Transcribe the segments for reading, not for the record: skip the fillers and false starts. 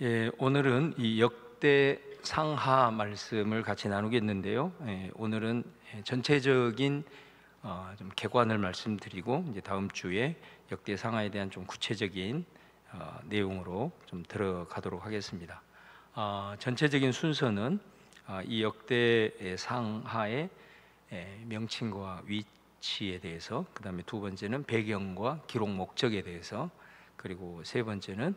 예, 오늘은 이 역대 상하 말씀을 같이 나누겠는데요. 오늘은 전체적인 좀 개관을 말씀드리고 이제 다음 주에 역대 상하에 대한 좀 구체적인 내용으로 좀 들어가도록 하겠습니다. 전체적인 순서는 이 역대 상하의 명칭과 위치에 대해서, 그 다음에 두 번째는 배경과 기록 목적에 대해서, 그리고 세 번째는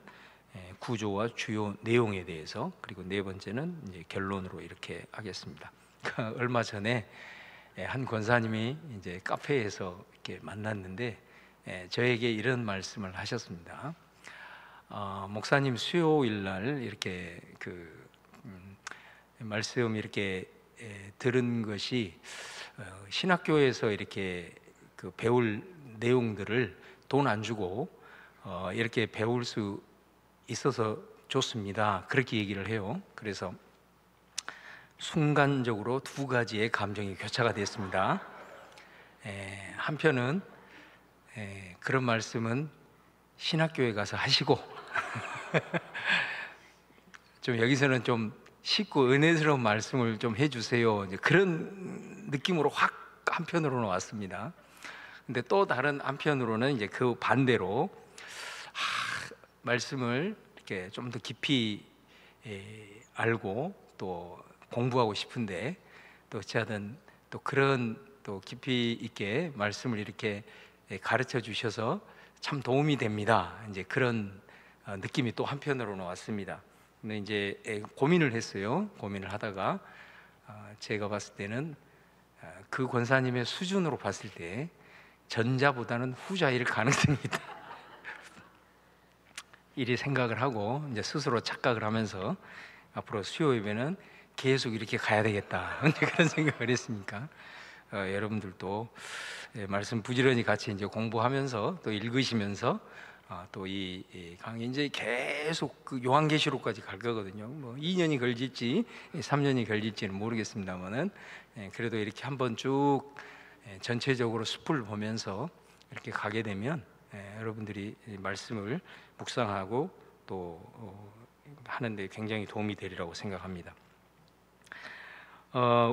구조와 주요 내용에 대해서, 그리고 네 번째는 이제 결론으로 이렇게 하겠습니다. 얼마 전에 한 권사님이 이제 카페에서 이렇게 만났는데 저에게 이런 말씀을 하셨습니다. 목사님, 수요일 날 이렇게 말씀 이렇게 들은 것이 신학교에서 이렇게 배울 내용들을 돈 안 주고 이렇게 배울 수 있어서 좋습니다. 그렇게 얘기를 해요. 그래서 순간적으로 두 가지의 감정이 교차가 됐습니다. 한편은 그런 말씀은 신학교에 가서 하시고 좀 여기서는 좀 쉽고 은혜스러운 말씀을 좀 해주세요. 이제 그런 느낌으로 확 한편으로는 왔습니다. 근데 또 다른 한편으로는 이제 그 반대로 말씀을 이렇게 좀 더 깊이 알고 또 공부하고 싶은데, 또 어찌하든 또 그런 또 깊이 있게 말씀을 이렇게 가르쳐 주셔서 참 도움이 됩니다. 이제 그런 느낌이 또 한편으로는 왔습니다. 근데 이제 고민을 했어요. 고민을 하다가 제가 봤을 때는 그 권사님의 수준으로 봤을 때 전자보다는 후자일 가능성이 있다. 이리 생각을 하고 이제 스스로 착각을 하면서 앞으로 수요 예배는 계속 이렇게 가야 되겠다 그런 생각을 했으니까 여러분들도 말씀 부지런히 같이 이제 공부하면서 또 읽으시면서 또 이 강의 이제 계속 그 요한계시록까지 갈 거거든요. 뭐 2년이 걸릴지 3년이 걸릴지는 모르겠습니다만은 그래도 이렇게 한번 쭉 전체적으로 숲을 보면서 이렇게 가게 되면 여러분들이 말씀을 묵상하고 또 하는데 굉장히 도움이 되리라고 생각합니다.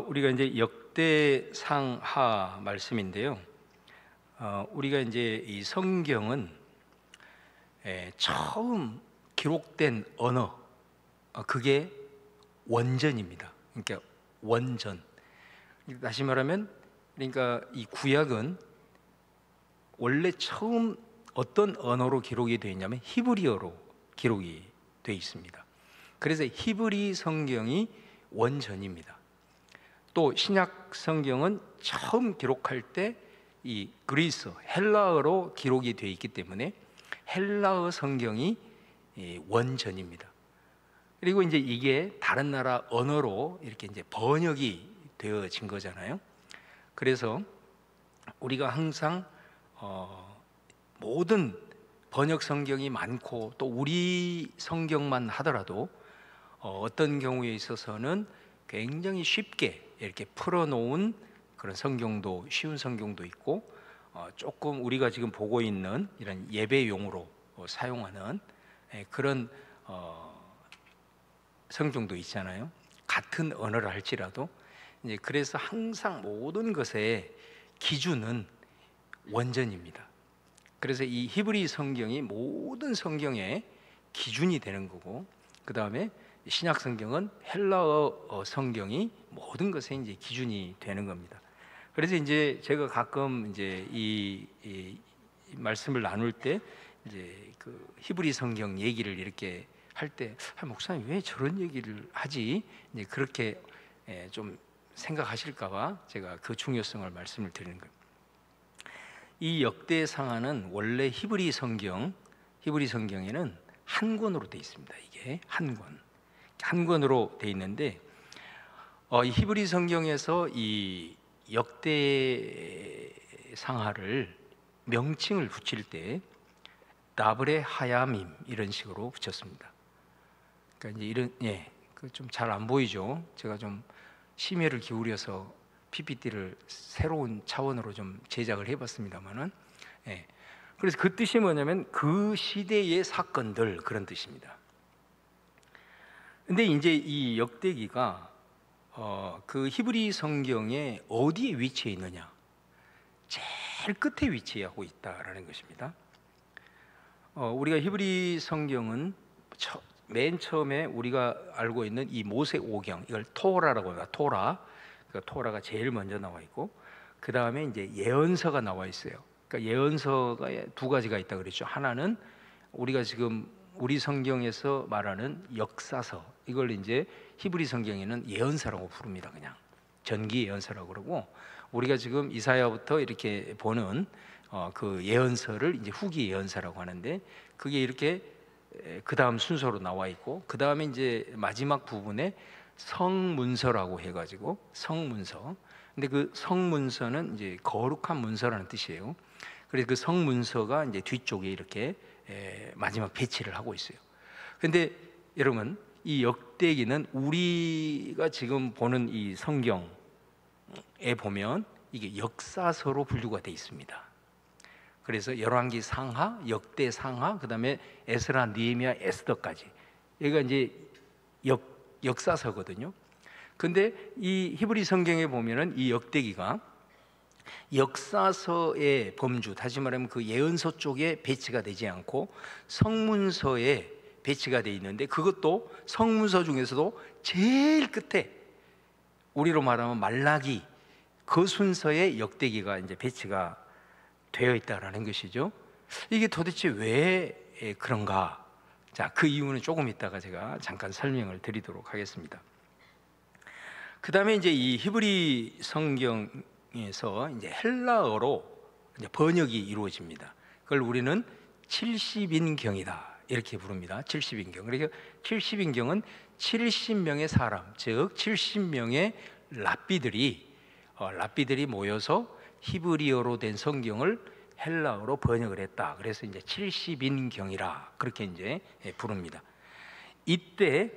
우리가 이제 역대상하 말씀인데요. 우리가 이제 이 성경은 처음 기록된 언어, 그게 원전입니다. 그러니까 원전. 다시 말하면, 그러니까 이 구약은 원래 처음 어떤 언어로 기록이 되어 있냐면 히브리어로 기록이 되어 있습니다. 그래서 히브리 성경이 원전입니다. 또 신약 성경은 처음 기록할 때 이 그리스 헬라어로 기록이 되어 있기 때문에 헬라어 성경이 원전입니다. 그리고 이제 이게 다른 나라 언어로 이렇게 이제 번역이 되어진 거잖아요. 그래서 우리가 항상 모든 번역 성경이 많고 또 우리 성경만 하더라도 어떤 경우에 있어서는 굉장히 쉽게 이렇게 풀어놓은 그런 성경도, 쉬운 성경도 있고 조금 우리가 지금 보고 있는 이런 예배용으로 사용하는 그런 성경도 있잖아요. 같은 언어를 할지라도. 이제 그래서 항상 모든 것의 기준은 원전입니다. 그래서 이 히브리 성경이 모든 성경의 기준이 되는 거고, 그 다음에 신약 성경은 헬라어 성경이 모든 것의 이제 기준이 되는 겁니다. 그래서 이제 제가 가끔 이제 이 말씀을 나눌 때 이제 그 히브리 성경 얘기를 이렇게 할 때, 목사님 왜 저런 얘기를 하지? 이제 그렇게 좀 생각하실까봐 제가 그 중요성을 말씀을 드리는 거예요. 이 역대상하는 원래 히브리 성경에는 한 권으로 되어 있습니다. 이게 한 권으로 되어 있는데 이 히브리 성경에서 이 역대상하를 명칭을 붙일 때 라브레 하야밈 이런 식으로 붙였습니다. 그러니까 이제 이런 좀 잘 안 보이죠? 제가 좀 심혈을 기울여서 PPT를 새로운 차원으로 좀 제작을 해봤습니다만은, 그래서 그 뜻이 뭐냐면 그 시대의 사건들, 그런 뜻입니다. 근데 이제 이 역대기가 그 히브리 성경에 어디에 위치해 있느냐? 제일 끝에 위치하고 있다라는 것입니다. 우리가 히브리 성경은 맨 처음에 우리가 알고 있는 이 모세오경, 이걸 토라라고 합니다. 토라가 제일 먼저 나와 있고, 그 다음에 이제 예언서가 나와 있어요. 그러니까 예언서가 두 가지가 있다 그랬죠. 하나는 우리가 지금 우리 성경에서 말하는 역사서, 이걸 이제 히브리 성경에는 예언서라고 부릅니다. 그냥 전기 예언서라고 그러고, 우리가 지금 이사야부터 이렇게 보는 그 예언서를 이제 후기 예언서라고 하는데, 그게 이렇게 그 다음 순서로 나와 있고, 그 다음에 이제 마지막 부분에 성문서라고 해가지고 성문서. 근데 그 성문서는 이제 거룩한 문서라는 뜻이에요. 그래서 그 성문서가 이제 뒤쪽에 이렇게 마지막 배치를 하고 있어요. 근데 여러분, 이 역대기는 우리가 지금 보는 이 성경에 보면 이게 역사서로 분류가 되어 있습니다. 그래서 열왕기 상하, 역대 상하, 그다음에 에스라, 느헤미야, 에스더까지, 여기가 이제 역사서거든요. 근데 이 히브리 성경에 보면은 이 역대기가 역사서의 범주, 다시 말하면 그 예언서 쪽에 배치가 되지 않고 성문서에 배치가 되어 있는데, 그것도 성문서 중에서도 제일 끝에, 우리로 말하면 말라기, 그 순서에 역대기가 이제 배치가 되어 있다라는 것이죠. 이게 도대체 왜 그런가? 자, 그 이유는 조금 이따가 제가 잠깐 설명을 드리도록 하겠습니다. 그 다음에 이제 이 히브리 성경에서 이제 헬라어로 이제 번역이 이루어집니다. 그걸 우리는 70인경이다 이렇게 부릅니다. 70인경. 그러니까 70인경은 70명의 사람, 즉 70명의 랍비들이 모여서 히브리어로 된 성경을 헬라어로 번역을 했다. 그래서 이제 70인경이라 그렇게 이제 부릅니다. 이때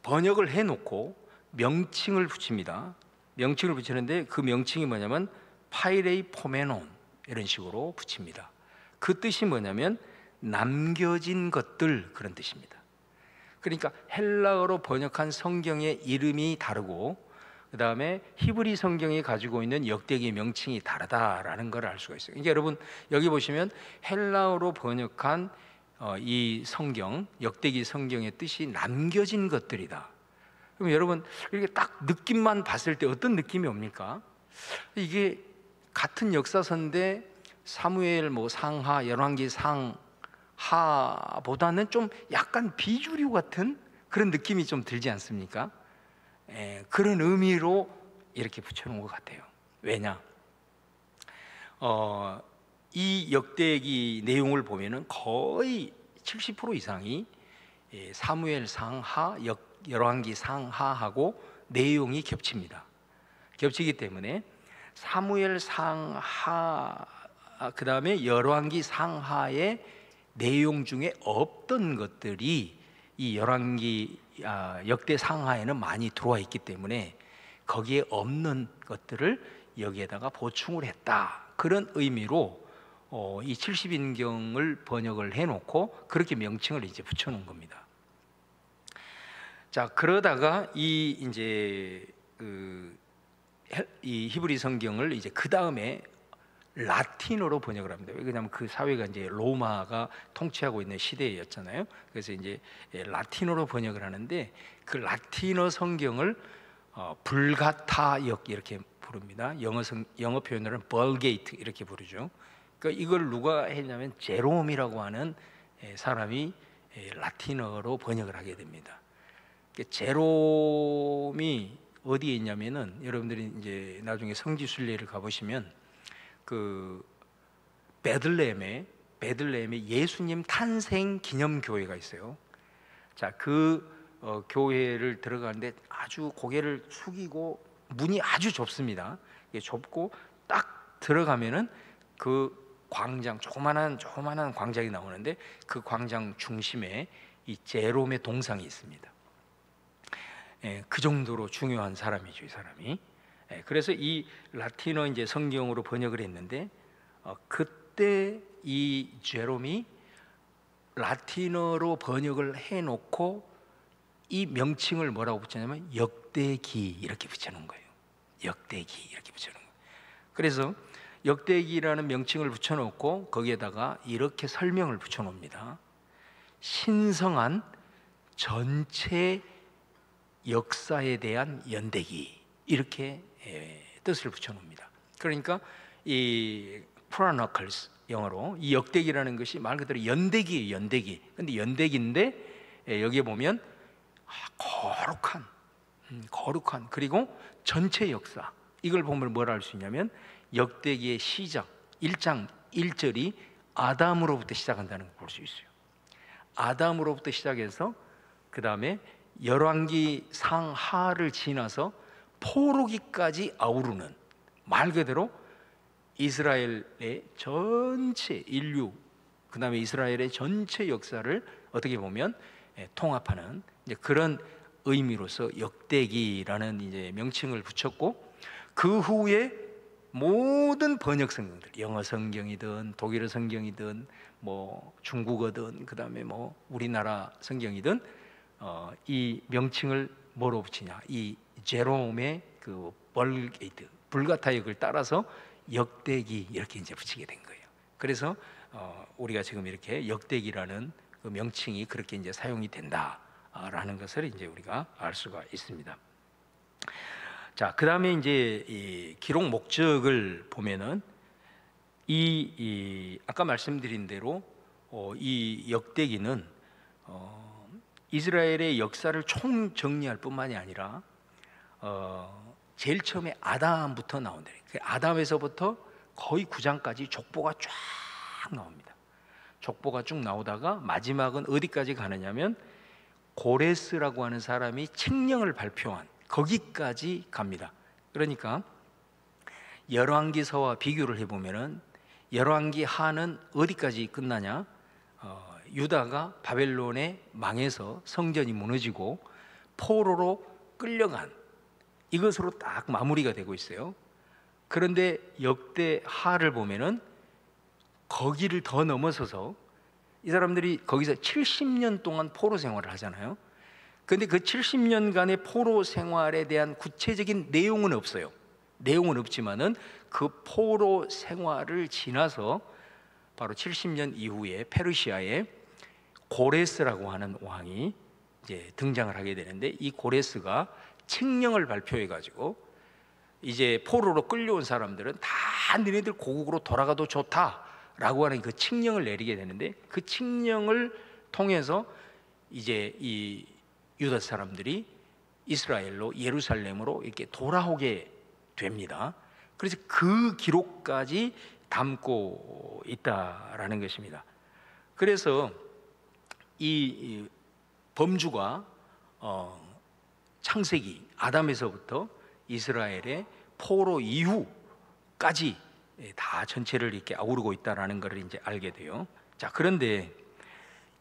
번역을 해놓고 명칭을 붙입니다. 명칭을 붙이는데 그 명칭이 뭐냐면 파이레이 포메논, 이런 식으로 붙입니다. 그 뜻이 뭐냐면 남겨진 것들, 그런 뜻입니다. 그러니까 헬라어로 번역한 성경의 이름이 다르고, 그 다음에 히브리 성경이 가지고 있는 역대기의 명칭이 다르다라는 걸 알 수가 있어요. 그러니까 여러분, 여기 보시면 헬라어로 번역한 이 성경, 역대기 성경의 뜻이 남겨진 것들이다. 그럼 여러분, 이렇게 딱 느낌만 봤을 때 어떤 느낌이 옵니까? 이게 같은 역사서인데 사무엘 상하, 열왕기 상하보다는 좀 약간 비주류 같은 그런 느낌이 좀 들지 않습니까? 그런 의미로 이렇게 붙여놓은 것 같아요. 왜냐? 이 역대기 내용을 보면은 거의 70% 이상이 사무엘 상하, 열왕기 상하하고 내용이 겹칩니다. 겹치기 때문에 사무엘 상하, 그 다음에 열왕기 상하의 내용 중에 없던 것들이 이 열왕기 역대 상하에는 많이 들어와 있기 때문에 거기에 없는 것들을 여기에다가 보충을 했다, 그런 의미로 이 70인경을 번역을 해놓고 그렇게 명칭을 이제 붙여놓은 겁니다. 자, 그러다가 이 히브리 성경을 이제 그 다음에 라틴어로 번역을 합니다. 왜냐하면 그 사회가 이제 로마가 통치하고 있는 시대였잖아요. 그래서 이제 라틴어로 번역을 하는데, 그 라틴어 성경을 불가타역 이렇게 부릅니다. 영어 표현으로는 벌게이트 이렇게 부르죠. 그러니까 이걸 누가 했냐면 제롬이라고 하는 사람이 라틴어로 번역을 하게 됩니다. 제롬이 어디에 있냐면은, 여러분들이 이제 나중에 성지순례를 가보시면 그 베들레헴에 예수님 탄생 기념 교회가 있어요. 자, 그 교회를 들어가는데 아주 고개를 숙이고 문이 아주 좁습니다. 좁고 딱 들어가면은 그 광장, 조그만한 광장이 나오는데, 그 광장 중심에 이 제롬의 동상이 있습니다. 그 정도로 중요한 사람이죠, 이 사람이. 그래서 이 라틴어 이제 성경으로 번역을 했는데, 그때 이 제롬이 라틴어로 번역을 해놓고 이 명칭을 뭐라고 붙였냐면 역대기 이렇게 붙여놓은 거예요. 역대기 이렇게 붙여놓은 거예요. 그래서 역대기라는 명칭을 붙여놓고 거기에다가 이렇게 설명을 붙여놓습니다. 신성한 전체 역사에 대한 연대기, 이렇게 뜻을 붙여놓습니다. 그러니까 이 chronicles, 영어로 이 역대기라는 것이 말 그대로 연대기예요. 연대기. 근데 연대기인데 여기에 보면 거룩한 그리고 전체 역사, 이걸 보면 뭐라 할 수 있냐면 역대기의 시작 1장 1절이 아담으로부터 시작한다는 걸 볼 수 있어요. 아담으로부터 시작해서 그 다음에 열왕기 상하를 지나서 포로기까지 아우르는, 말 그대로 이스라엘의 전체 인류, 그 다음에 이스라엘의 전체 역사를 어떻게 보면 통합하는 이제 그런 의미로서 역대기라는 이제 명칭을 붙였고, 그 후에 모든 번역 성경들, 영어 성경이든 독일어 성경이든 뭐 중국어든 그 다음에 뭐 우리나라 성경이든 이 명칭을 뭐로 붙이냐, 이 제롬의 그 벌게이트 불가타역을 따라서 역대기 이렇게 이제 붙이게 된 거예요. 그래서 우리가 지금 이렇게 역대기라는 그 명칭이 그렇게 이제 사용이 된다라는 것을 이제 우리가 알 수가 있습니다. 자, 그 다음에 이제 이 기록 목적을 보면은 아까 말씀드린 대로 이 역대기는 이스라엘의 역사를 총 정리할 뿐만이 아니라 제일 처음에 아담부터 나온다. 아담에서부터 거의 9장까지 족보가 쫙 나옵니다. 족보가 쭉 나오다가 마지막은 어디까지 가느냐면 고레스라고 하는 사람이 칙령을 발표한 거기까지 갑니다. 그러니까 열왕기서와 비교를 해보면은 열왕기 하는 어디까지 끝나냐? 유다가 바벨론에 망해서 성전이 무너지고 포로로 끌려간 이것으로 딱 마무리가 되고 있어요. 그런데 역대하를 보면은 거기를 더 넘어서서 이 사람들이 거기서 70년 동안 포로 생활을 하잖아요. 그런데 그 70년간의 포로 생활에 대한 구체적인 내용은 없어요. 내용은 없지만은 그 포로 생활을 지나서 바로 70년 이후에 페르시아에 고레스라고 하는 왕이 이제 등장을 하게 되는데, 이 고레스가 칙령을 발표해 가지고 이제 포로로 끌려온 사람들은 다 너네들 고국으로 돌아가도 좋다라고 하는 그 칙령을 내리게 되는데, 그 칙령을 통해서 이제 이 유다 사람들이 이스라엘로 예루살렘으로 이렇게 돌아오게 됩니다. 그래서 그 기록까지 담고 있다라는 것입니다. 그래서 이 범주가 창세기 아담에서부터 이스라엘의 포로 이후까지 다 전체를 이렇게 아우르고 있다라는 것을 이제 알게 돼요. 자, 그런데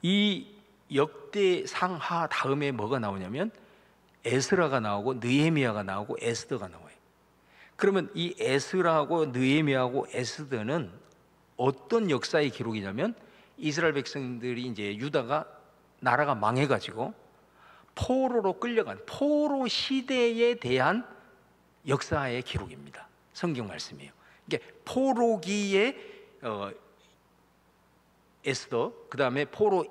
이 역대 상하 다음에 뭐가 나오냐면 에스라가 나오고 느헤미야가 나오고 에스더가 나와요. 그러면 이 에스라하고 느헤미야하고 에스더는 어떤 역사의 기록이냐면 이스라엘 백성들이 이제 유다가 나라가 망해가지고 포로로 끌려간 포로 시대에 대한 역사의 기록입니다. 성경 말씀이에요. 이게 포로기에 에스더, 그 다음에 포로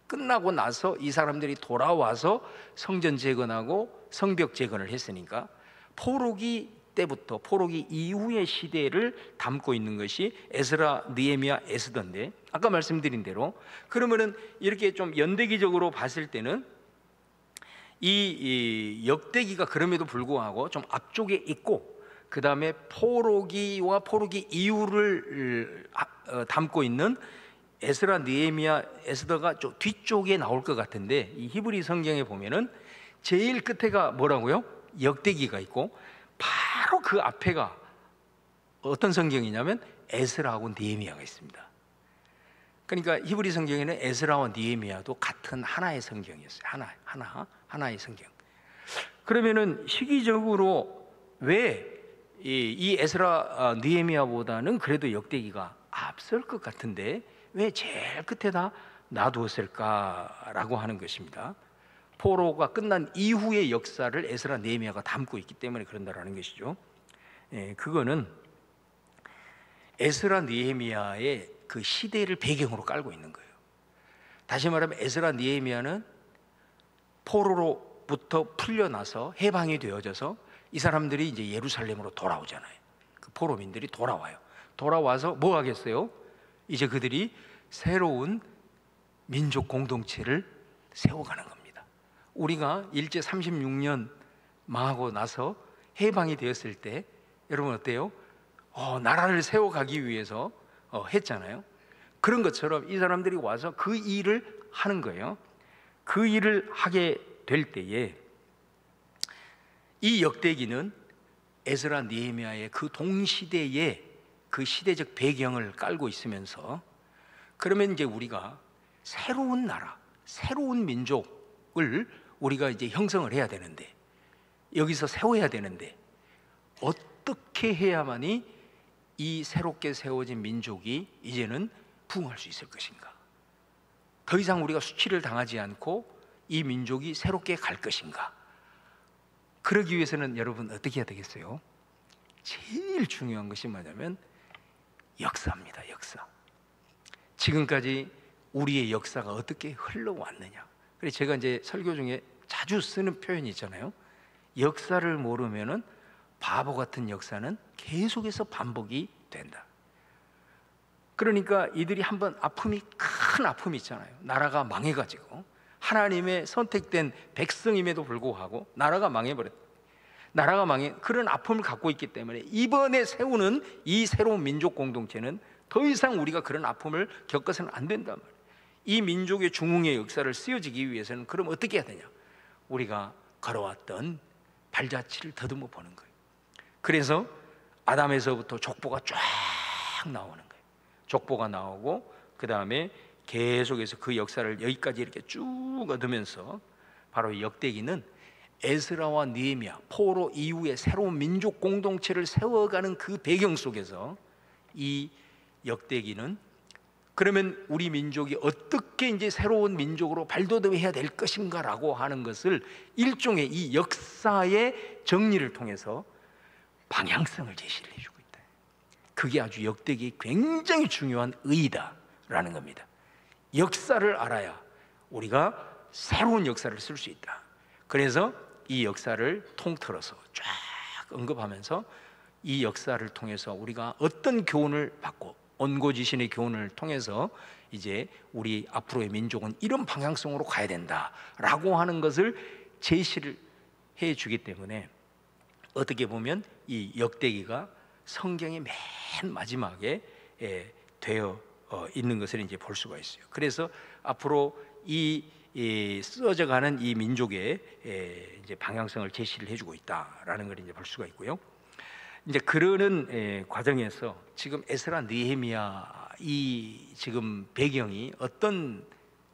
끝나고 나서 이 사람들이 돌아와서 성전 재건하고 성벽 재건을 했으니까 포로기 때부터 포로기 이후의 시대를 담고 있는 것이 에스라, 느헤미야, 에스더인데, 아까 말씀드린 대로 그러면은 이렇게 좀 연대기적으로 봤을 때는 이 역대기가 그럼에도 불구하고 좀 앞쪽에 있고, 그 다음에 포로기와 포로기 이후를 담고 있는 에스라, 느헤미야, 에스더가 좀 뒤쪽에 나올 것 같은데, 이 히브리 성경에 보면은 제일 끝에가 뭐라고요? 역대기가 있고 바로 그 앞에가 어떤 성경이냐면 에스라하고 느헤미야가 있습니다. 그러니까 히브리 성경에는 에스라와 느헤미야도 같은 하나의 성경이었어요. 하나의 성경. 그러면은 시기적으로 왜 이 에스라, 느헤미야보다는 그래도 역대기가 앞설 것 같은데 왜 제일 끝에다 놔두었을까라고 하는 것입니다. 포로가 끝난 이후의 역사를 에스라 느헤미야가 담고 있기 때문에 그런다라는 것이죠. 그거는 에스라 느헤미야의 그 시대를 배경으로 깔고 있는 거예요. 다시 말하면 에스라 느헤미야는 포로로부터 풀려나서 해방이 되어져서 이 사람들이 이제 예루살렘으로 돌아오잖아요. 그 포로민들이 돌아와요. 돌아와서 뭐 하겠어요? 이제 그들이 새로운 민족 공동체를 세워가는 겁니다. 우리가 일제 36년 망하고 나서 해방이 되었을 때 여러분 어때요? 나라를 세워가기 위해서 했잖아요. 그런 것처럼 이 사람들이 와서 그 일을 하는 거예요. 그 일을 하게 될 때에 이 역대기는 에스라 느헤미야의 그 동시대의 그 시대적 배경을 깔고 있으면서, 그러면 이제 우리가 새로운 나라, 새로운 민족을 우리가 이제 형성을 해야 되는데, 여기서 세워야 되는데 어떻게 해야만이 이 새롭게 세워진 민족이 이제는 부흥할 수 있을 것인가? 더 이상 우리가 수치를 당하지 않고 이 민족이 새롭게 갈 것인가? 그러기 위해서는 여러분 어떻게 해야 되겠어요? 제일 중요한 것이 뭐냐면 역사입니다. 역사. 지금까지 우리의 역사가 어떻게 흘러왔느냐. 그래서 제가 이제 설교 중에 자주 쓰는 표현이 있잖아요. 역사를 모르면은 바보 같은 역사는 계속해서 반복이 된다. 그러니까 이들이 한번 큰 아픔이 있잖아요. 나라가 망해가지고 하나님의 선택된 백성임에도 불구하고 나라가 망해버렸다. 나라가 그런 아픔을 갖고 있기 때문에 이번에 세우는 이 새로운 민족 공동체는 더 이상 우리가 그런 아픔을 겪어서는 안 된단 말이에요. 이 민족의 중흥의 역사를 쓰여지기 위해서는 그럼 어떻게 해야 되냐? 우리가 걸어왔던 발자취를 더듬어 보는 거예요. 그래서 아담에서부터 족보가 쫙 나오는 거예요. 족보가 나오고 그 다음에 계속해서 그 역사를 여기까지 이렇게 쭉 얻으면서 바로 이 역대기는 에스라와 느헤미야 포로 이후에 새로운 민족 공동체를 세워가는 그 배경 속에서 이 역대기는 그러면 우리 민족이 어떻게 이제 새로운 민족으로 발돋움해야 될 것인가라고 하는 것을 일종의 이 역사의 정리를 통해서 방향성을 제시를 해주고 있다. 그게 아주 역대기의 굉장히 중요한 의의다라는 겁니다. 역사를 알아야 우리가 새로운 역사를 쓸 수 있다. 그래서 이 역사를 통틀어서 쫙 언급하면서 이 역사를 통해서 우리가 어떤 교훈을 받고 온고지신의 교훈을 통해서 이제 우리 앞으로의 민족은 이런 방향성으로 가야 된다라고 하는 것을 제시를 해주기 때문에 어떻게 보면 이 역대기가 성경의 맨 마지막에 되어 있는 것을 이제 볼 수가 있어요. 그래서 앞으로 이 써져가는 이 민족의 이제 방향성을 제시를 해주고 있다라는 걸 이제 볼 수가 있고요. 이제 그러는 과정에서 지금 에스라 느헤미야 이 지금 배경이 어떤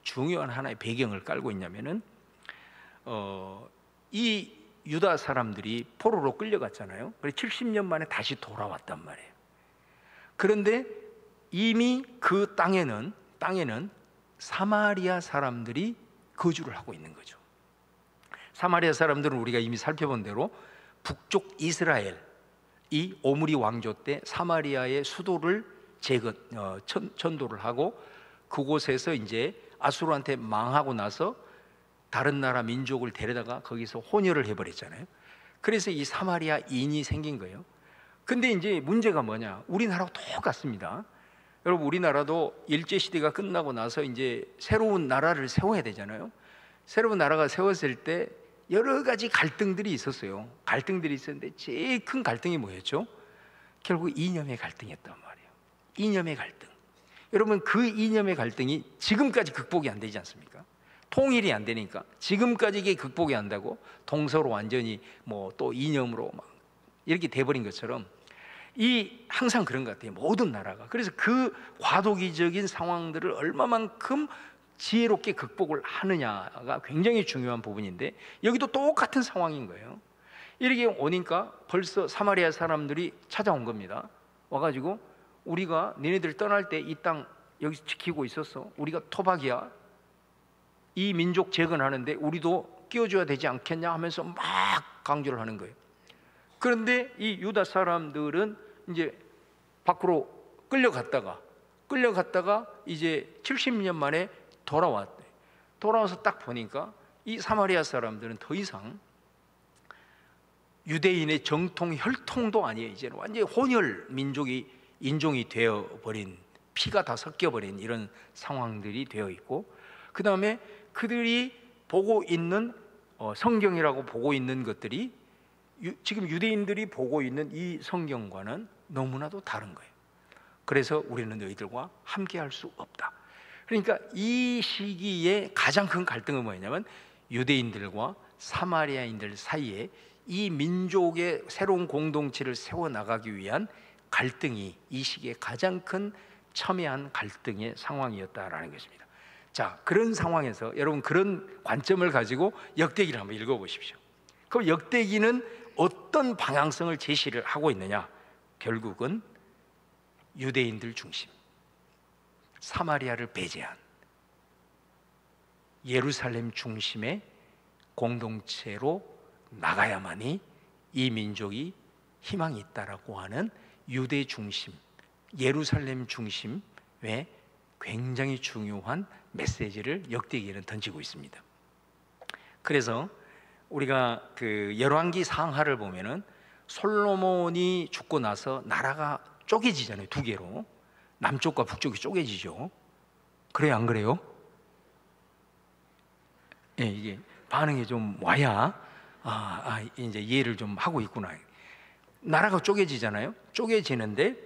중요한 하나의 배경을 깔고 있냐면은 이 유다 사람들이 포로로 끌려갔잖아요. 그래서 70년 만에 다시 돌아왔단 말이에요. 그런데 이미 그 땅에는 사마리아 사람들이 거주를 하고 있는 거죠. 사마리아 사람들은 우리가 이미 살펴본 대로 북쪽 이스라엘 이 오므리 왕조 때 사마리아의 수도를 천도를 하고 그곳에서 이제 아수르한테 망하고 나서 다른 나라 민족을 데려다가 거기서 혼혈을 해버렸잖아요. 그래서 이 사마리아인이 생긴 거예요. 근데 이제 문제가 뭐냐? 우리나라와 똑같습니다. 여러분 우리나라도 일제시대가 끝나고 나서 이제 새로운 나라를 세워야 되잖아요. 새로운 나라가 세웠을 때 여러 가지 갈등들이 있었어요. 갈등들이 있었는데 제일 큰 갈등이 뭐였죠? 결국 이념의 갈등이었단 말이에요. 이념의 갈등. 여러분 그 이념의 갈등이 지금까지 극복이 안 되지 않습니까? 통일이 안 되니까 지금까지 이게 극복이 안 되고 동서로 완전히 뭐 또 이념으로 막 이렇게 돼버린 것처럼 항상 그런 것 같아요. 모든 나라가. 그래서 그 과도기적인 상황들을 얼마만큼 지혜롭게 극복을 하느냐가 굉장히 중요한 부분인데 여기도 똑같은 상황인 거예요. 이렇게 오니까 벌써 사마리아 사람들이 찾아온 겁니다. 와가지고 우리가 너희들 떠날 때 이 땅 여기 지키고 있었어. 우리가 토박이야. 이 민족 재건하는데 우리도 끼워줘야 되지 않겠냐 하면서 막 강조를 하는 거예요. 그런데 이 유다 사람들은 이제 밖으로 끌려갔다가 이제 70년 만에 돌아왔대. 돌아와서 딱 보니까 이 사마리아 사람들은 더 이상 유대인의 정통 혈통도 아니에요. 이제는 완전히 혼혈 인종이 되어버린, 피가 다 섞여버린 이런 상황들이 되어 있고, 그 다음에 그들이 보고 있는 성경이라고 보고 있는 것들이 지금 유대인들이 보고 있는 이 성경과는 너무나도 다른 거예요. 그래서 우리는 너희들과 함께할 수 없다. 그러니까 이 시기에 가장 큰 갈등은 뭐냐면 유대인들과 사마리아인들 사이에 이 민족의 새로운 공동체를 세워나가기 위한 갈등이 이 시기에 가장 큰 첨예한 갈등의 상황이었다라는 것입니다. 자, 그런 상황에서 여러분 그런 관점을 가지고 역대기를 한번 읽어보십시오. 그럼 역대기는 어떤 방향성을 제시를 하고 있느냐? 결국은 유대인들 중심, 사마리아를 배제한 예루살렘 중심의 공동체로 나가야만이 이 민족이 희망이 있다라고 하는 유대 중심, 예루살렘 중심의 굉장히 중요한 메시지를 역대기에는 던지고 있습니다. 그래서 우리가 그 열왕기 상하를 보면은 솔로몬이 죽고 나서 나라가 쪼개지잖아요. 두 개로. 남쪽과 북쪽이 쪼개지죠. 그래요, 안 그래요? 예, 이게 반응이 좀 와야 이제 이해를 좀 하고 있구나. 나라가 쪼개지잖아요. 쪼개지는데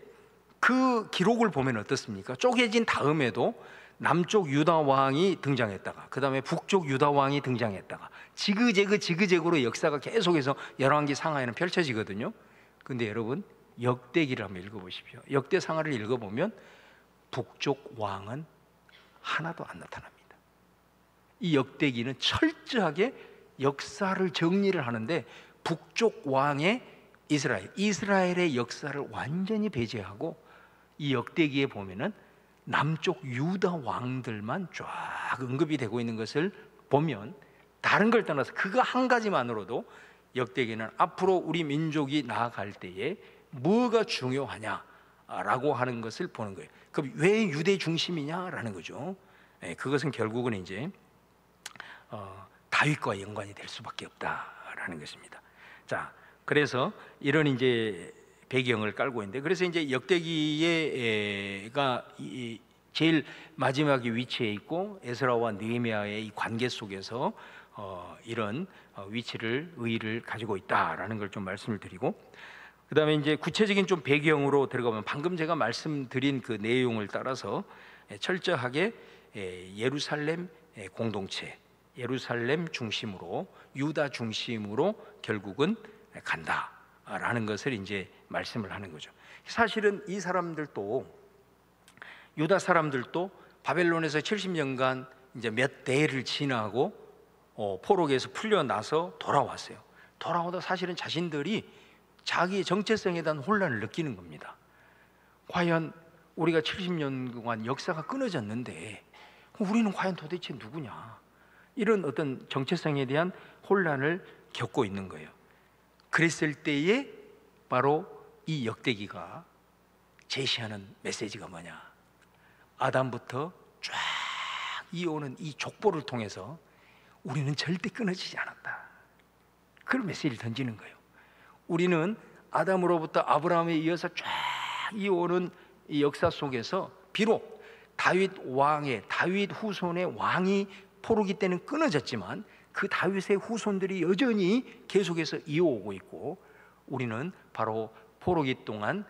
그 기록을 보면 어떻습니까? 쪼개진 다음에도 남쪽 유다 왕이 등장했다가 그 다음에 북쪽 유다 왕이 등장했다가 지그재그로 역사가 계속해서 열왕기 상하에는 펼쳐지거든요. 근데 여러분 역대기를 한번 읽어보십시오. 역대 상하를 읽어보면 북쪽 왕은 하나도 안 나타납니다. 이 역대기는 철저하게 역사를 정리를 하는데 북쪽 왕의 이스라엘의 역사를 완전히 배제하고 이 역대기에 보면은 남쪽 유다 왕들만 쫙 언급이 되고 있는 것을 보면 다른 걸 떠나서 그거 한 가지만으로도 역대기는 앞으로 우리 민족이 나아갈 때에 뭐가 중요하냐라고 하는 것을 보는 거예요. 그럼 왜 유대 중심이냐라는 거죠. 그것은 결국은 이제 다윗과 연관이 될 수밖에 없다라는 것입니다. 자, 그래서 이런 이제 배경을 깔고 있는데, 그래서 이제 역대기가 제일 마지막에 위치해 있고 에스라와 느헤미야의 이 관계 속에서 이런 의의를 가지고 있다라는 걸 좀 말씀을 드리고, 그 다음에 이제 구체적인 좀 배경으로 들어가면 방금 제가 말씀드린 그 내용을 따라서 철저하게 예루살렘 공동체, 예루살렘 중심으로 유다 중심으로 결국은 간다라는 것을 이제 말씀을 하는 거죠. 사실은 이 사람들도 유다 사람들도 바벨론에서 70년간 이제 몇 대를 지나고 포로기에서 풀려나서 돌아왔어요. 돌아오다 사실은 자신들이 자기의 정체성에 대한 혼란을 느끼는 겁니다. 과연 우리가 70년 동안 역사가 끊어졌는데 우리는 과연 도대체 누구냐? 이런 어떤 정체성에 대한 혼란을 겪고 있는 거예요. 그랬을 때에 바로 이 역대기가 제시하는 메시지가 뭐냐? 아담부터 쫙 이어오는 이 족보를 통해서 우리는 절대 끊어지지 않았다. 그런 메시지를 던지는 거예요. 우리는 아담으로부터 아브라함에 이어서 쫙 이어오는 이 역사 속에서 비록 다윗 후손의 왕이 포로기 때는 끊어졌지만 그 다윗의 후손들이 여전히 계속해서 이어오고 있고, 우리는 바로 포로기 동안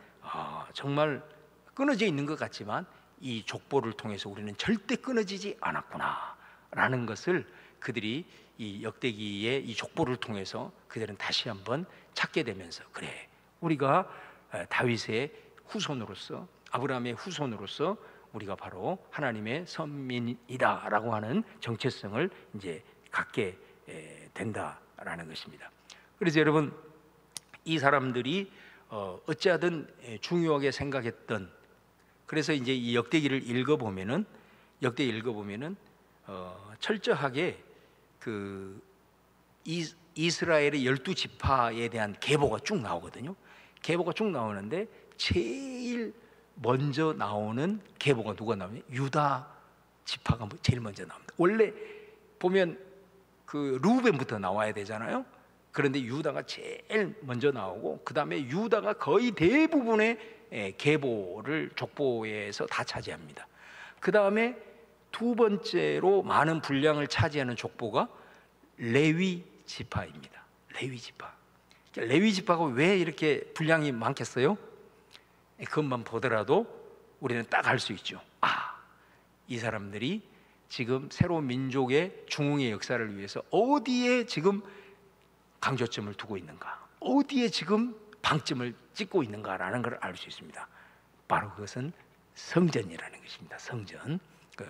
정말 끊어져 있는 것 같지만 이 족보를 통해서 우리는 절대 끊어지지 않았구나 라는 것을 그들이 이 역대기의 이 족보를 통해서 그들은 다시 한번 찾게 되면서, 그래, 우리가 다윗의 후손으로서, 아브라함의 후손으로서 우리가 바로 하나님의 선민이다라고 하는 정체성을 이제 갖게 된다라는 것입니다. 그래서 여러분, 이 사람들이 어찌하든 중요하게 생각했던 그래서 이제 이 역대기를 읽어보면은 철저하게 그 이스라엘의 12지파에 대한 계보가 쭉 나오거든요. 계보가 쭉 나오는데 제일 먼저 나오는 계보가 누가 나오냐? 유다 지파가 제일 먼저 나옵니다. 원래 보면 그 루벤부터 나와야 되잖아요. 그런데 유다가 제일 먼저 나오고, 그 다음에 유다가 거의 대부분의 계보를 족보에서 다 차지합니다. 그 다음에 두 번째로 많은 분량을 차지하는 족보가 레위 지파입니다. 레위 지파. 레위 지파가 왜 이렇게 분량이 많겠어요? 그것만 보더라도 우리는 딱 알 수 있죠. 이 사람들이 지금 새로운 민족의 중흥의 역사를 위해서 어디에 지금 강조점을 두고 있는가, 어디에 지금 방점을 찍고 있는가라는 걸 알 수 있습니다. 바로 그것은 성전이라는 것입니다. 성전.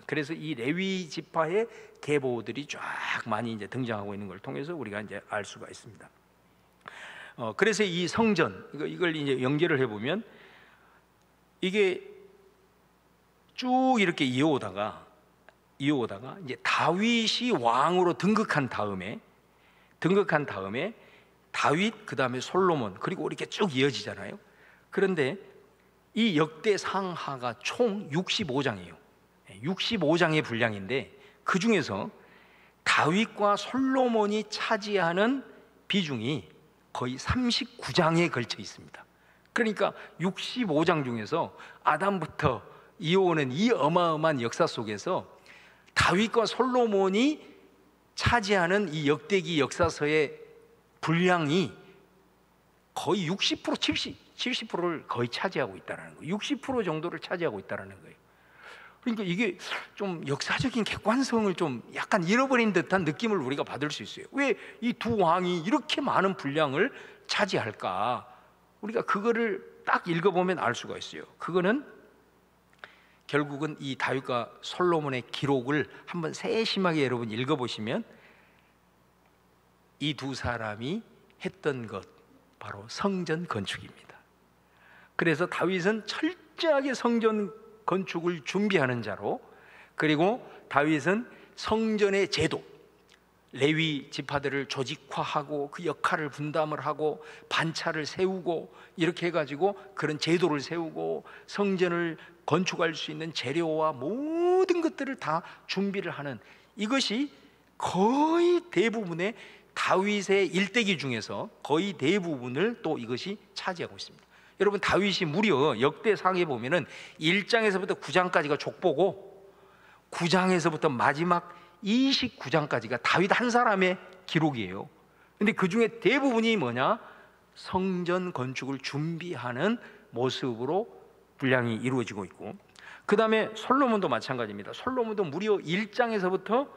그래서 이 레위 지파의 계보들이 쫙 많이 이제 등장하고 있는 걸 통해서 우리가 이제 알 수가 있습니다. 그래서 이 성전, 이걸 이제 연결을 해보면 이게 쭉 이렇게 이어오다가 이제 다윗이 왕으로 등극한 다음에 다윗, 그 다음에 솔로몬, 그리고 이렇게 쭉 이어지잖아요. 그런데 이 역대 상하가 총 65장이에요. 65장의 분량인데 그 중에서 다윗과 솔로몬이 차지하는 비중이 거의 39장에 걸쳐 있습니다. 그러니까 65장 중에서 아담부터 이어오는 이 어마어마한 역사 속에서 다윗과 솔로몬이 차지하는 이 역대기 역사서의 분량이 거의 60%, 70%를 거의 차지하고 있다는 거예요. 60% 정도를 차지하고 있다는 거예요. 그러니까 이게 좀 역사적인 객관성을 좀 약간 잃어버린 듯한 느낌을 우리가 받을 수 있어요. 왜 이 두 왕이 이렇게 많은 분량을 차지할까? 우리가 그거를 딱 읽어보면 알 수가 있어요. 그거는 결국은 이 다윗과 솔로몬의 기록을 한번 세심하게 여러분 읽어보시면 이 두 사람이 했던 것, 바로 성전 건축입니다. 그래서 다윗은 철저하게 성전 건축을 준비하는 자로, 그리고 다윗은 성전의 제도, 레위 지파들을 조직화하고 그 역할을 분담을 하고 반차를 세우고 이렇게 해가지고 그런 제도를 세우고 성전을 건축할 수 있는 재료와 모든 것들을 다 준비를 하는, 이것이 거의 대부분의 다윗의 일대기 중에서 거의 대부분을 또 이것이 차지하고 있습니다. 여러분, 다윗이 무려 역대상에 보면은 1장에서부터 9장까지가 족보고 9장에서부터 마지막 29장까지가 다윗 한 사람의 기록이에요. 근데 그 중에 대부분이 뭐냐? 성전 건축을 준비하는 모습으로 분량이 이루어지고 있고, 그 다음에 솔로몬도 마찬가지입니다. 솔로몬도 무려 1장에서부터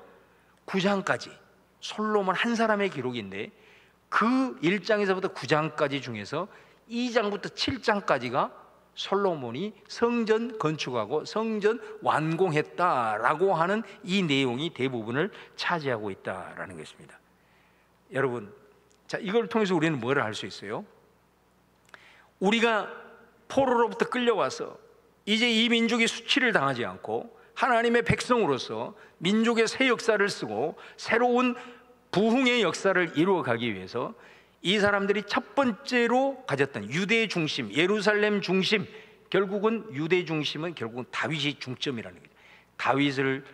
9장까지 솔로몬 한 사람의 기록인데, 그 1장에서부터 9장까지 중에서 2장부터 7장까지가 솔로몬이 성전 건축하고 성전 완공했다라고 하는 이 내용이 대부분을 차지하고 있다라는 것입니다. 여러분, 자, 이걸 통해서 우리는 뭘 알 수 있어요? 우리가 포로로부터 끌려와서 이제 이 민족이 수치를 당하지 않고 하나님의 백성으로서 민족의 새 역사를 쓰고 새로운 부흥의 역사를 이루어가기 위해서 이 사람들이 첫 번째로 가졌던 유대 중심, 예루살렘 중심, 결국은 유대 중심은 결국은 다윗이 중점이라는 거예요. 다윗을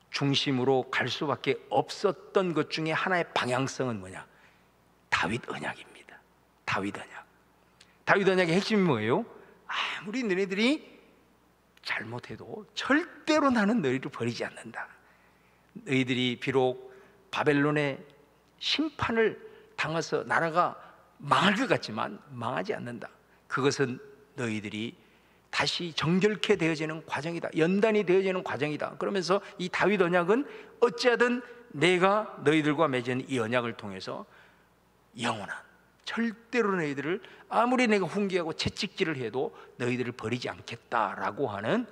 중심으로 갈 수밖에 없었던 것 중에 하나의 방향성은 뭐냐? 다윗 언약입니다. 다윗 언약. 다윗 언약의 핵심이 뭐예요? 아무리 너희들이 잘못해도 절대로 나는 너희를 버리지 않는다. 너희들이 비록 바벨론의 심판을 당해서 나라가 망할 것 같지만 망하지 않는다. 그것은 너희들이 다시 정결케 되어지는 과정이다. 연단이 되어지는 과정이다. 그러면서 이 다윗 언약은 어찌하든 내가 너희들과 맺은 이 언약을 통해서 영원한, 절대로 너희들을 아무리 내가 훈계하고 채찍질을 해도 너희들을 버리지 않겠다라고 하는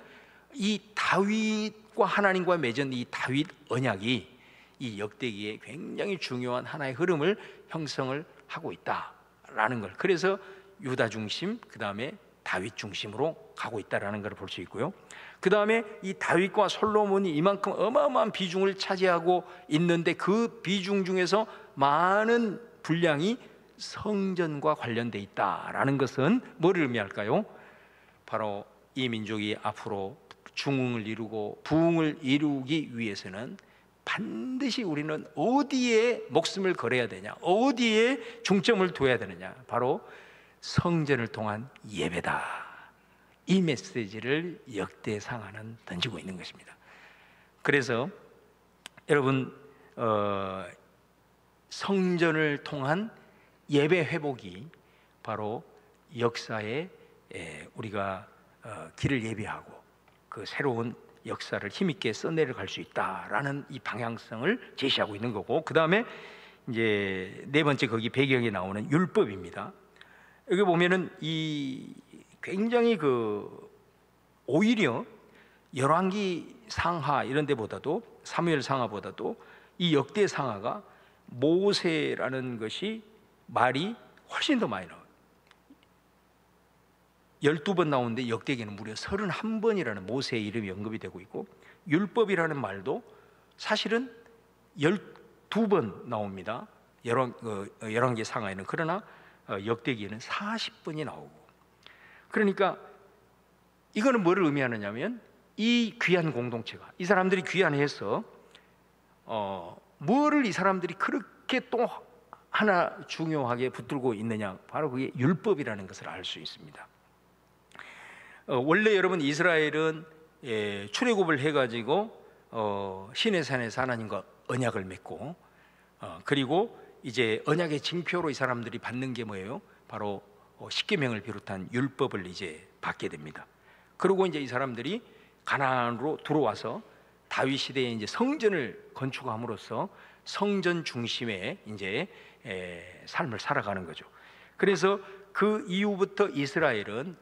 이 다윗과 하나님과 맺은 이 다윗 언약이 이 역대기에 굉장히 중요한 하나의 흐름을 형성을 하고 있다라는 걸, 그래서 유다 중심, 그 다음에 다윗 중심으로 가고 있다라는 걸 볼 수 있고요. 그 다음에 이 다윗과 솔로몬이 이만큼 어마어마한 비중을 차지하고 있는데 그 비중 중에서 많은 분량이 성전과 관련돼 있다라는 것은 뭐를 의미할까요? 바로 이 민족이 앞으로 중흥을 이루고 부흥을 이루기 위해서는 반드시 우리는 어디에 목숨을 걸어야 되냐, 어디에 중점을 둬야 되느냐, 바로 성전을 통한 예배다. 이 메시지를 역대상하는 던지고 있는 것입니다. 그래서 여러분, 성전을 통한 예배 회복이 바로 역사에 우리가 길을 예비하고 그 새로운 역사를 힘있게 써내려갈 수 있다라는 이 방향성을 제시하고 있는 거고, 그 다음에 이제 네 번째 거기 배경에 나오는 율법입니다. 여기 보면은 이 굉장히 오히려 열왕기 상하 이런 데보다도, 사무엘 상하보다도 이 역대 상하가 모세라는 것이 말이 훨씬 더 많이 나와요. 12번 나오는데 역대기는 무려 31번이라는 모세의 이름이 언급이 되고 있고, 율법이라는 말도 사실은 12번 나옵니다. 열왕기 상하에는. 그러나 역대기에는 40번이 나오고, 그러니까 이거는 뭐를 의미하느냐면 이 귀한 공동체가, 이 사람들이 귀한해서 뭐를 이 사람들이 그렇게 또 하나 중요하게 붙들고 있느냐, 바로 그게 율법이라는 것을 알 수 있습니다. 원래 여러분 이스라엘은 출애굽을 해가지고 시내산에서 하나님과 언약을 맺고, 그리고 이제 언약의 징표로 이 사람들이 받는 게 뭐예요? 바로 십계명을 비롯한 율법을 이제 받게 됩니다. 그리고 이제 이 사람들이 가나안으로 들어와서 다윗 시대에 이제 성전을 건축함으로써 성전 중심의 이제 삶을 살아가는 거죠. 그래서 그 이후부터 이스라엘은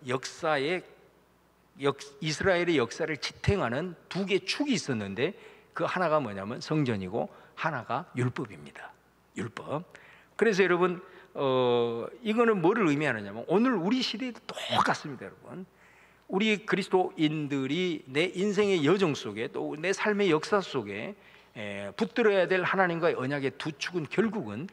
이스라엘의 역사를 지탱하는 두 개의 축이 있었는데, 그 하나가 뭐냐면 성전이고 하나가 율법입니다. 율법. 그래서 여러분, 이거는 뭐를 의미하느냐면 오늘 우리 시대에도 똑같습니다. 여러분, 우리 그리스도인들이 내 인생의 여정 속에, 또 내 삶의 역사 속에 붙들어야 될 하나님과의 언약의 두 축은 결국은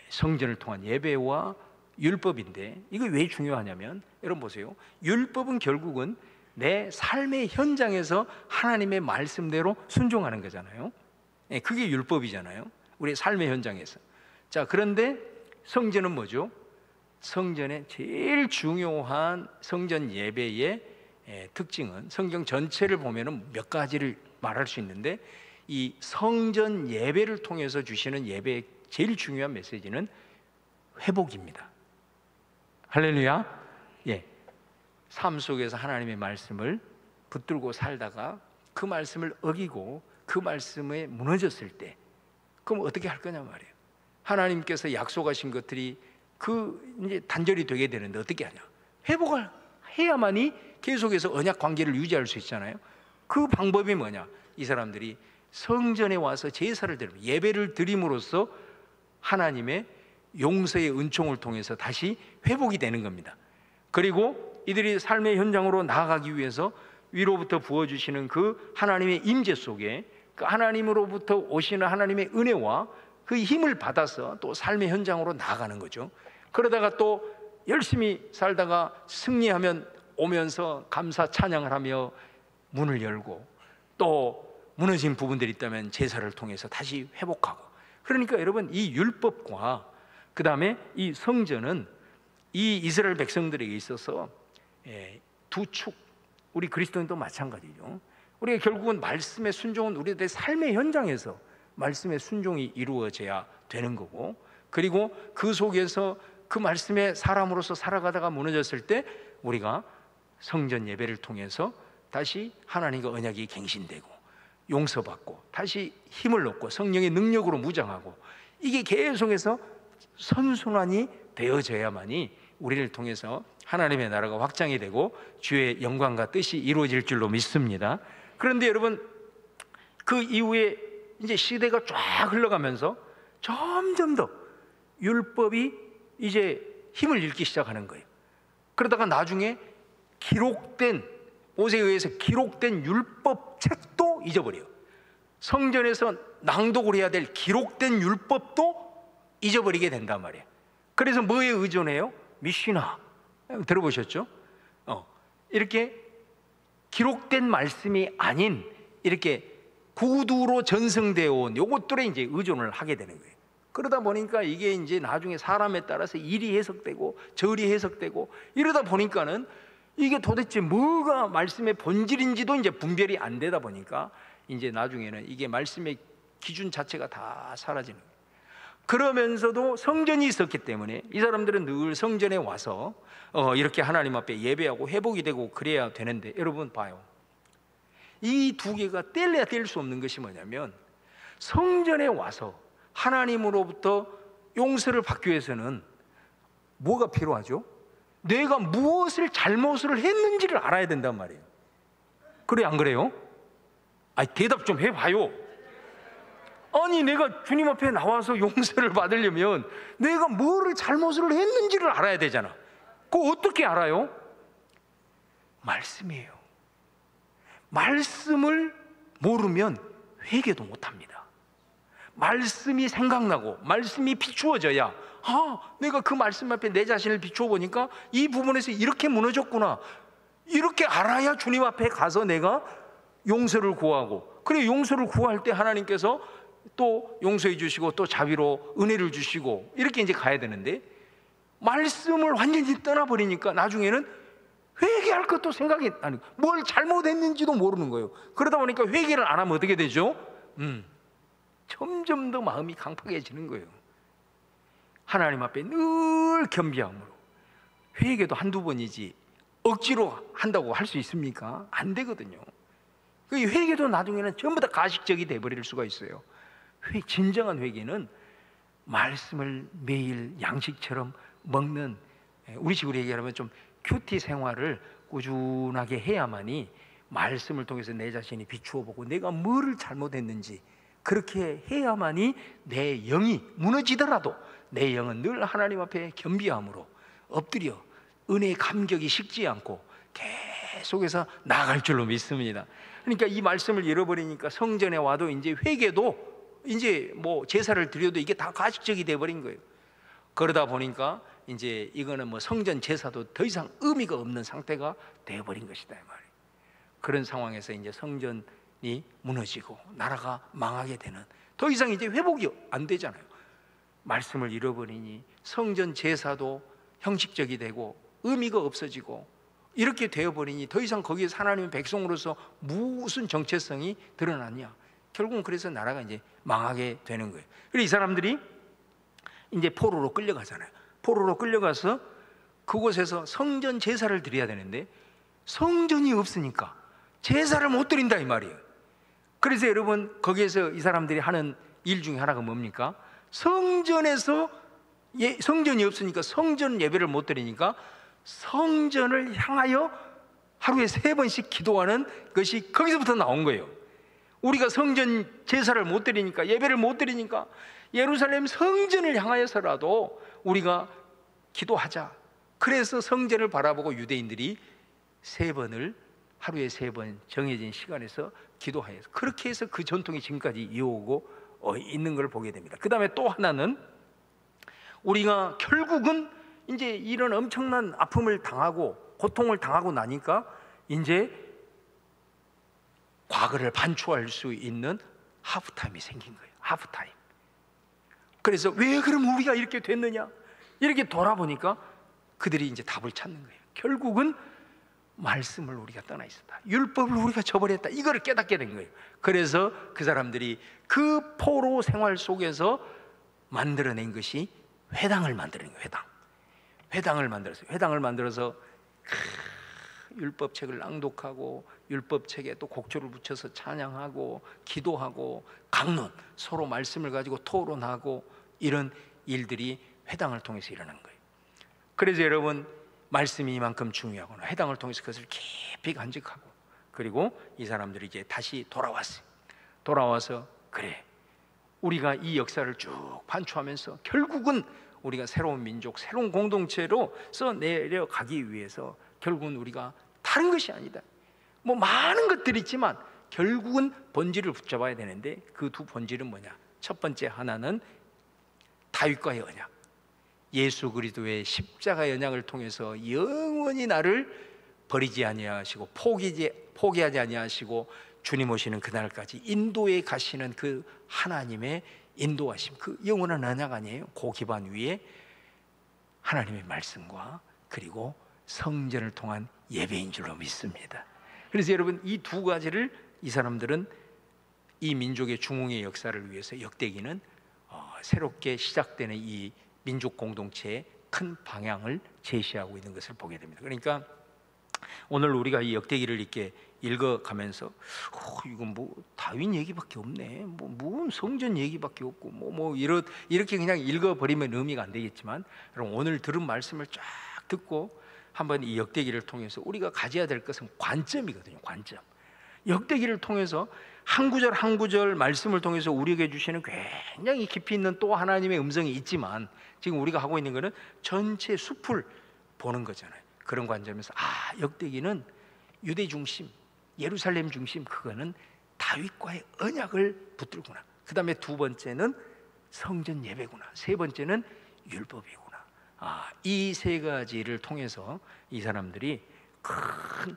성전을 통한 예배와 율법인데, 이거 왜 중요하냐면, 여러분 보세요. 율법은 결국은 내 삶의 현장에서 하나님의 말씀대로 순종하는 거잖아요. 그게 율법이잖아요, 우리 삶의 현장에서. 자, 그런데 성전은 뭐죠? 성전의 제일 중요한 성전 예배의 특징은, 성경 전체를 보면은 몇 가지를 말할 수 있는데, 이 성전 예배를 통해서 주시는 예배의 제일 중요한 메시지는 회복입니다. 할렐루야. 예. 삶 속에서 하나님의 말씀을 붙들고 살다가 그 말씀을 어기고 그 말씀에 무너졌을 때, 그럼 어떻게 할 거냐 말이에요. 하나님께서 약속하신 것들이 이제 단절이 되게 되는데 어떻게 하냐? 회복을 해야만이 계속해서 언약 관계를 유지할 수 있잖아요. 그 방법이 뭐냐? 이 사람들이 성전에 와서 제사를 드리고 예배를 드림으로써 하나님의 용서의 은총을 통해서 다시 회복이 되는 겁니다. 그리고 이들이 삶의 현장으로 나아가기 위해서 위로부터 부어주시는 그 하나님의 임재 속에, 그 하나님으로부터 오시는 하나님의 은혜와 그 힘을 받아서 또 삶의 현장으로 나아가는 거죠. 그러다가 또 열심히 살다가 승리하면 오면서 감사 찬양을 하며 문을 열고, 또 무너진 부분들이 있다면 제사를 통해서 다시 회복하고. 그러니까 여러분, 이 율법과 그 다음에 이 성전은 이 이스라엘 백성들에게 있어서 두 축, 우리 그리스도인도 마찬가지죠. 우리가 결국은 말씀의 순종은 우리들의 삶의 현장에서 말씀의 순종이 이루어져야 되는 거고, 그리고 그 속에서 그 말씀의 사람으로서 살아가다가 무너졌을 때 우리가 성전 예배를 통해서 다시 하나님과 언약이 갱신되고 용서받고 다시 힘을 얻고 성령의 능력으로 무장하고, 이게 계속해서 선순환이 되어져야만이 우리를 통해서 하나님의 나라가 확장이 되고 주의 영광과 뜻이 이루어질 줄로 믿습니다. 그런데 여러분, 그 이후에 이제 시대가 쫙 흘러가면서 점점 더 율법이 이제 힘을 잃기 시작하는 거예요. 그러다가 나중에 기록된, 모세에 의해서 기록된 율법 책도 잊어버려요. 성전에서 낭독을 해야 될 기록된 율법도 잊어버리게 된단 말이에요. 그래서 뭐에 의존해요? 미시나 들어보셨죠? 이렇게 기록된 말씀이 아닌 이렇게 구두로 전승되어 온 요것들에 이제 의존을 하게 되는 거예요. 그러다 보니까 이게 이제 나중에 사람에 따라서 일이 해석되고 절이 해석되고 이러다 보니까는 이게 도대체 뭐가 말씀의 본질인지도 이제 분별이 안 되다 보니까 이제 나중에는 이게 말씀의 기준 자체가 다 사라지는 거예요. 그러면서도 성전이 있었기 때문에 이 사람들은 늘 성전에 와서 이렇게 하나님 앞에 예배하고 회복이 되고 그래야 되는데, 여러분 봐요. 이 두 개가 뗄래야 뗄 수 없는 것이 뭐냐면, 성전에 와서 하나님으로부터 용서를 받기 위해서는 뭐가 필요하죠? 내가 무엇을 잘못을 했는지를 알아야 된단 말이에요. 그래 안 그래요? 아니 대답 좀 해봐요. 아니 내가 주님 앞에 나와서 용서를 받으려면 내가 뭐를 잘못을 했는지를 알아야 되잖아. 그거 어떻게 알아요? 말씀이에요. 말씀을 모르면 회개도 못합니다. 말씀이 생각나고 말씀이 비추어져야, 내가 그 말씀 앞에 내 자신을 비추어 보니까 이 부분에서 이렇게 무너졌구나, 이렇게 알아야 주님 앞에 가서 내가 용서를 구하고, 그래 용서를 구할 때 하나님께서 또 용서해 주시고 또 자비로 은혜를 주시고 이렇게 이제 가야 되는데, 말씀을 완전히 떠나버리니까 나중에는 회개할 것도 생각이 안 나고 뭘 잘못했는지도 모르는 거예요. 그러다 보니까 회개를 안 하면 어떻게 되죠? 점점 더 마음이 강팍해지는 거예요. 하나님 앞에 늘 겸비함으로. 회개도 한두 번이지 억지로 한다고 할 수 있습니까? 안 되거든요. 그 회개도 나중에는 전부 다 가식적이 돼버릴 수가 있어요. 진정한 회개는 말씀을 매일 양식처럼 먹는, 우리 식으로 얘기하면 좀 큐티 생활을 꾸준하게 해야만이 말씀을 통해서 내 자신이 비추어 보고 내가 뭐를 잘못했는지, 그렇게 해야만이 내 영이 무너지더라도 내 영은 늘 하나님 앞에 겸비함으로 엎드려 은혜의 감격이 식지 않고 계속해서 나아갈 줄로 믿습니다. 그러니까 이 말씀을 잃어버리니까 성전에 와도 이제 회개도 이제 뭐 제사를 드려도 이게 다 가식적이 돼버린 거예요. 그러다 보니까 이제 이거는 뭐 성전 제사도 더 이상 의미가 없는 상태가 돼버린 것이다 이 말이에요. 그런 상황에서 이제 성전이 무너지고 나라가 망하게 되는, 더 이상 이제 회복이 안 되잖아요. 말씀을 잃어버리니 성전 제사도 형식적이 되고 의미가 없어지고 이렇게 되어버리니 더 이상 거기에서 하나님의 백성으로서 무슨 정체성이 드러났냐? 결국은 그래서 나라가 이제 망하게 되는 거예요. 그래서 이 사람들이 이제 포로로 끌려가잖아요. 포로로 끌려가서 그곳에서 성전 제사를 드려야 되는데 성전이 없으니까 제사를 못 드린다 이 말이에요. 그래서 여러분 거기에서 이 사람들이 하는 일 중에 하나가 뭡니까? 성전에서 성전이 없으니까 성전 예배를 못 드리니까 성전을 향하여 하루에 3번씩 기도하는 것이 거기서부터 나온 거예요. 우리가 성전 제사를 못 드리니까, 예배를 못 드리니까 예루살렘 성전을 향하여서라도 우리가 기도하자. 그래서 성전을 바라보고 유대인들이 3번을 하루에 3번 정해진 시간에서 기도하여서, 그렇게 해서 그 전통이 지금까지 이어오고 있는 걸 보게 됩니다. 그 다음에 또 하나는, 우리가 결국은 이제 이런 엄청난 아픔을 당하고 고통을 당하고 나니까 이제 과거를 반추할 수 있는 하프타임이 생긴 거예요. 하프타임. 그래서 왜 그럼 우리가 이렇게 됐느냐, 이렇게 돌아보니까 그들이 이제 답을 찾는 거예요. 결국은 말씀을 우리가 떠나 있었다, 율법을 우리가 저버렸다, 이거를 깨닫게 된 거예요. 그래서 그 사람들이 그 포로 생활 속에서 만들어낸 것이 회당을 만드는 거예요. 회당을 만들어서 율법책을 낭독하고 율법책에 또 곡조를 붙여서 찬양하고 기도하고 강론, 서로 말씀을 가지고 토론하고, 이런 일들이 회당을 통해서 일어난 거예요. 그래서 여러분, 말씀이 이만큼 중요하구나. 회당을 통해서 그것을 깊이 간직하고, 그리고 이 사람들이 이제 다시 돌아왔어요. 돌아와서 그래, 우리가 이 역사를 쭉 반추하면서 결국은 우리가 새로운 민족, 새로운 공동체로 써 내려가기 위해서 결국은 우리가 다른 것이 아니다. 뭐 많은 것들이 있지만 결국은 본질을 붙잡아야 되는데 그 두 본질은 뭐냐? 첫 번째 하나는 다윗과의 언약, 예수 그리스도의 십자가의 언약을 통해서 영원히 나를 버리지 아니하시고 포기하지 아니하시고 주님 오시는 그날까지 인도에 가시는 그 하나님의 인도하심, 그 영원한 언약 아니에요? 그 기반 위에 하나님의 말씀과 그리고 성전을 통한 예배인 줄로 믿습니다. 그래서 여러분, 이 두 가지를 이 사람들은 이 민족의 중흥의 역사를 위해서 역대기는 새롭게 시작되는 이 민족 공동체의 큰 방향을 제시하고 있는 것을 보게 됩니다. 그러니까 오늘 우리가 이 역대기를 이렇게 읽어가면서 이건 뭐 다윗 얘기밖에 없네, 뭐 성전 얘기밖에 없고 이렇게 그냥 읽어버리면 의미가 안 되겠지만, 여러분 오늘 들은 말씀을 쫙 듣고 한번 이 역대기를 통해서 우리가 가져야 될 것은 관점이거든요. 관점. 역대기를 통해서 한 구절 한 구절 말씀을 통해서 우리에게 주시는 굉장히 깊이 있는 또 하나님의 음성이 있지만, 지금 우리가 하고 있는 것은 전체 숲을 보는 거잖아요. 그런 관점에서 역대기는 유대 중심, 예루살렘 중심, 그거는 다윗과의 언약을 붙들구나. 그 다음에 두 번째는 성전 예배구나. 세 번째는 율법이구나. 이 세 가지를 통해서 이 사람들이 큰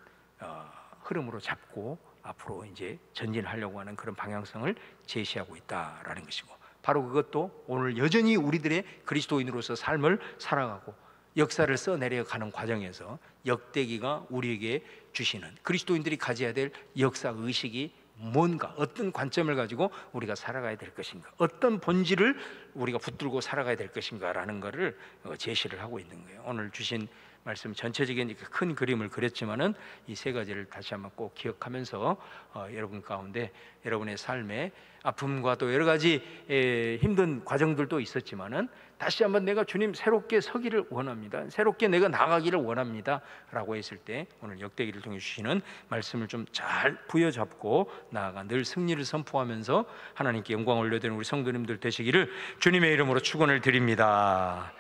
흐름으로 잡고 앞으로 이제 전진하려고 하는 그런 방향성을 제시하고 있다라는 것이고, 바로 그것도 오늘 여전히 우리들의 그리스도인으로서 삶을 살아가고 역사를 써내려가는 과정에서 역대기가 우리에게 주시는, 그리스도인들이 가져야 될 역사 의식이 뭔가, 어떤 관점을 가지고 우리가 살아가야 될 것인가, 어떤 본질을 우리가 붙들고 살아가야 될 것인가라는 것을 제시를 하고 있는 거예요. 오늘 주신 말씀 전체적인 큰 그림을 그렸지만은 이 세 가지를 다시 한번 꼭 기억하면서 여러분 가운데 여러분의 삶에 아픔과 또 여러 가지 힘든 과정들도 있었지만은 다시 한번 내가 주님 새롭게 서기를 원합니다, 새롭게 내가 나가기를 원합니다 라고 했을 때 오늘 역대기를 통해 주시는 말씀을 좀 잘 부여잡고 나아가 늘 승리를 선포하면서 하나님께 영광을 올려드리는 우리 성도님들 되시기를 주님의 이름으로 축원을 드립니다.